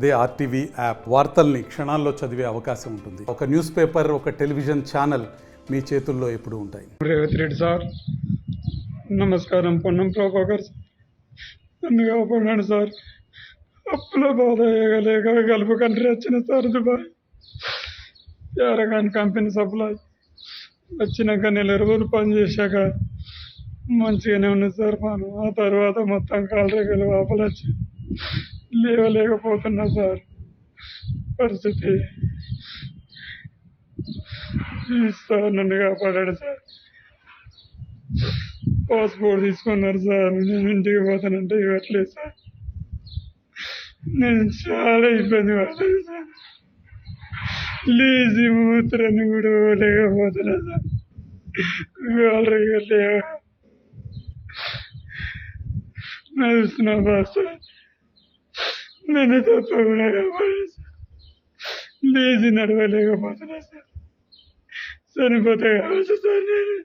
అదే RTV app వార్తల్ని క్షణాల్లో చదివే అవకాశం ఉంటుంది. ఒక న్యూస్ పేపర్, ఒక టెలివిజన్ ఛానల్ మీ చేతుల్లో ఎప్పుడూ ఉంటాయి. రేవంత్ రెడ్డి సార్ నమస్కారం. పొన్నం ప్రభాకర్ నన్ను కాపాడాను సార్. అప్పుల బాధ ఏగలేక గలుపు కంట్రీ వచ్చిన సార్ దుబాయ్ యారగాన్ కంపెనీ సప్లై వచ్చినాక నెల రోజులు పనిచేశాక మంచిగానే ఉంది సార్. మనం ఆ తర్వాత మొత్తం కాలరేగలు వాపలు వచ్చి లేవలేకపోతున్నా సార్. పరిస్థితి సార్ నన్ను కాపాడాడు సార్. పాస్పోర్ట్ తీసుకున్నారు సార్. నేను ఇంటికి పోతానంటే ఇవ్వట్లేదు సార్. నేను చాలా ఇబ్బంది పడలేదు సార్. లేచి మూత్రాన్ని కూడా లేకపోతున్నా సార్. నడుస్తున్నా బాస్ సార్. నన్ను తప్పకుండా కాపాడాడు సార్. లేచి నడవలేకపోతున్నా సార్. చనిపోతే కావచ్చు సార్. నేను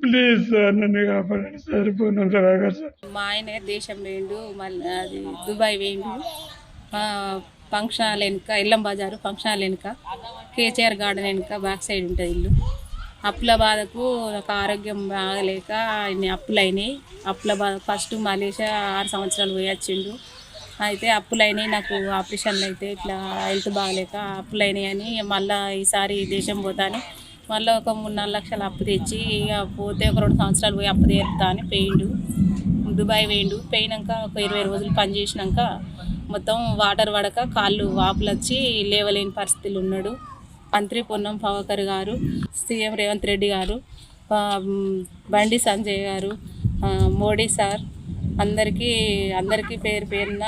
ప్లీజ్ సార్ నన్ను కాపాడండి సార్. పూర్ణం ప్రభాకర్ సార్. మా ఆయన దేశం వేయండు, మళ్ళీ అది దుబాయ్ వేయండు. ఫంక్షన్ హాల్ వెనుక ఎల్లం బజారు ఫంక్షన్ హాల్ వెనుక కేసీఆర్ గార్డెన్ వెనుక బ్యాక్ సైడ్ ఉంటుంది ఇల్లు. అప్పుల బాధకు నాకు ఆరోగ్యం బాగలేక ఇన్ని అప్పులు అయినాయి. అప్పుల బాధ ఫస్ట్ మలేషియా 6 సంవత్సరాలు పోయి వచ్చిండు. అయితే అప్పులు అయినాయి, నాకు ఆపరేషన్లు అయితే ఇట్లా హెల్త్ బాగలేక అప్పులు అయినాయి అని మళ్ళీ ఈసారి దేశం పోతాను. మళ్ళీ ఒక 3-4 లక్షలు అప్పు తెచ్చి ఇక పోతే ఒక 2 సంవత్సరాలు పోయి అప్పు తీరుతా అని పోయిండు. దుబాయ్ వేయండు. పోయినాక ఒక 20 రోజులు పని చేసినాక మొత్తం వాటర్ పడక కాళ్ళు వాపులు వచ్చి లేవలేని పరిస్థితులు ఉన్నాడు. మంత్రి పొన్నం ప్రభాకర్ గారు, సీఎం రేవంత్ రెడ్డి గారు, బండి సంజయ్ గారు, మోడీ సార్ అందరికీ పేరు పేరున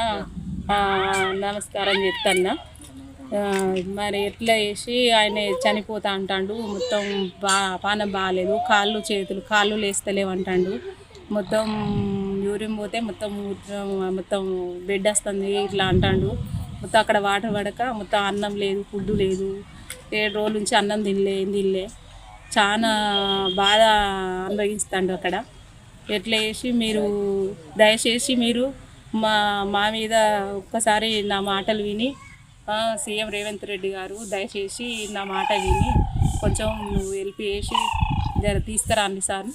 నమస్కారం చెప్తున్నా. మరి ఎట్లా వేసి ఆయన చనిపోతా అంటాడు. మొత్తం పానం బాగాలేదు. కాళ్ళు లేస్తలేవు అంటాడు. మొత్తం యూరిన్ పోతే మొత్తం బెడ్ వస్తుంది ఇట్లా అంటాడు. మొత్తం అక్కడ వాటర్ పడక మొత్తం అన్నం లేదు, ఫుడ్ లేదు. 7 రోజుల నుంచి అన్నం తినలే. చాలా బాధ అనుభవిస్తాడు అక్కడ. ఎట్లా వేసి దయచేసి మీరు మా మీద ఒక్కసారి నా మాటలు విని, సీఎం రేవంత్ రెడ్డి గారు దయచేసి నా మాట విని కొంచెం హెల్ప్ చేసి తీసుకురండి సార్.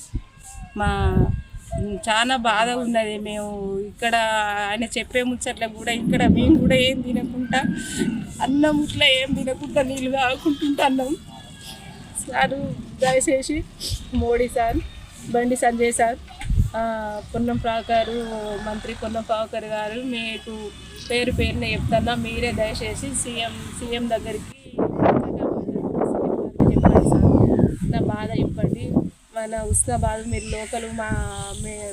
చాలా బాధ ఉన్నది. మేము ఇక్కడ ఆయన చెప్పే ముచ్చట్ల కూడా ఇక్కడ మేము కూడా ఏం తినకుండా అన్నం ఇట్లా ఏం తినకుండా నీళ్ళు తాగుకుంటుంటున్నాం సార్. దయచేసి మోడీ సార్, బండి సంజయ్ సార్, పొన్నం ప్రభాకర్ మంత్రి పొన్నం ప్రభాకర్ గారు మీకు పేరు పేరున చెప్తున్నా. మీరే దయచేసి సీఎం దగ్గరికి చెప్పండి సార్. నా బాధ చెప్పండి. మన ఉస్నాబాద్ మీరు లోకలు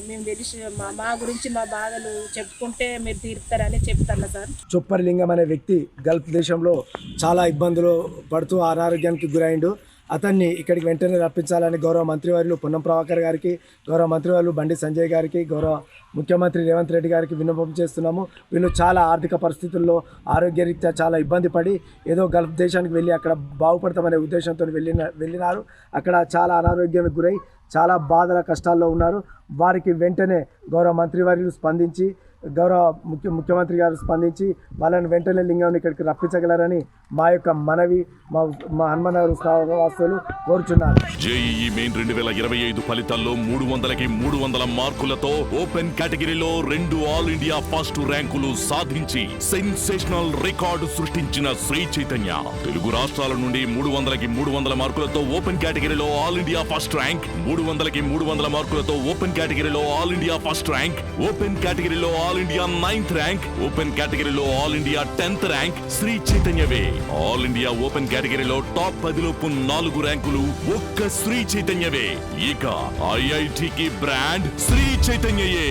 మేము తెలిసి మా గురించి మా బాధలు చెప్పుకుంటే మీరు తీరుతారని చెప్తాను సార్. చొప్పరిలింగం అనే వ్యక్తి గల్ఫ్ దేశంలో చాలా ఇబ్బందులు పడుతూ అనారోగ్యానికి గురైండు. అతన్ని ఇక్కడికి వెంటనే రప్పించాలని గౌరవ మంత్రివర్యులు పొన్నం ప్రభాకర్ గారికి, గౌరవ మంత్రివర్యులు బండి సంజయ్ గారికి, గౌరవ ముఖ్యమంత్రి రేవంత్ రెడ్డి గారికి విన్నపం చేస్తున్నాము. వీళ్ళు చాలా ఆర్థిక పరిస్థితుల్లో ఆరోగ్యరీత్యా చాలా ఇబ్బంది పడి ఏదో గల్ఫ్ దేశానికి వెళ్ళి అక్కడ బాగుపడతామనే ఉద్దేశంతో వెళ్ళినారు. అక్కడ చాలా అనారోగ్యానికి గురై చాలా బాధల కష్టాల్లో ఉన్నారు. వారికి వెంటనే గౌరవ మంత్రివర్యులు స్పందించి, గౌరవ ముఖ్యమంత్రి గారు స్పందించి వాళ్ళని వెంటనే లింగంని ఇక్కడికి రప్పించగలరని మా యొక్క మనవి మా హనుమనగర్ వాసులు కోరుచున్నారు. జేఈఈ మెయిన్ 2025 ఫలితాల్లో 300కి 300 మార్కులతో ఓపెన్ కేటగిరీలో 2 ఆల్ ఇండియా ఫస్ట్ ర్యాంకులు సాధించి సెన్సేషనల్ రికార్డు సృష్టించిన శ్రీ చైతన్య. తెలుగు రాష్ట్రాల నుండి 300కి 300 మార్కులతో ఓపెన్ కేటగిరీలో ఆల్ ఇండియా ఫస్ట్ ర్యాంక్, 300కి 300 మార్కులతో ఓపెన్ కేటగిరీలో all India first rank, open కేటగిరీలో all India 9th rank, open కేటగిరీలో all India 10th rank Sri చైతన్యవే. ఆల్ ఇండియా ఓపెన్ కేటగిరీలో టాప్ 10లోపు 4 ర్యాంకులు ఒక్క శ్రీ చైతన్యవే. ఇక ఐఐటికి బ్రాండ్ శ్రీ చైతన్యయే.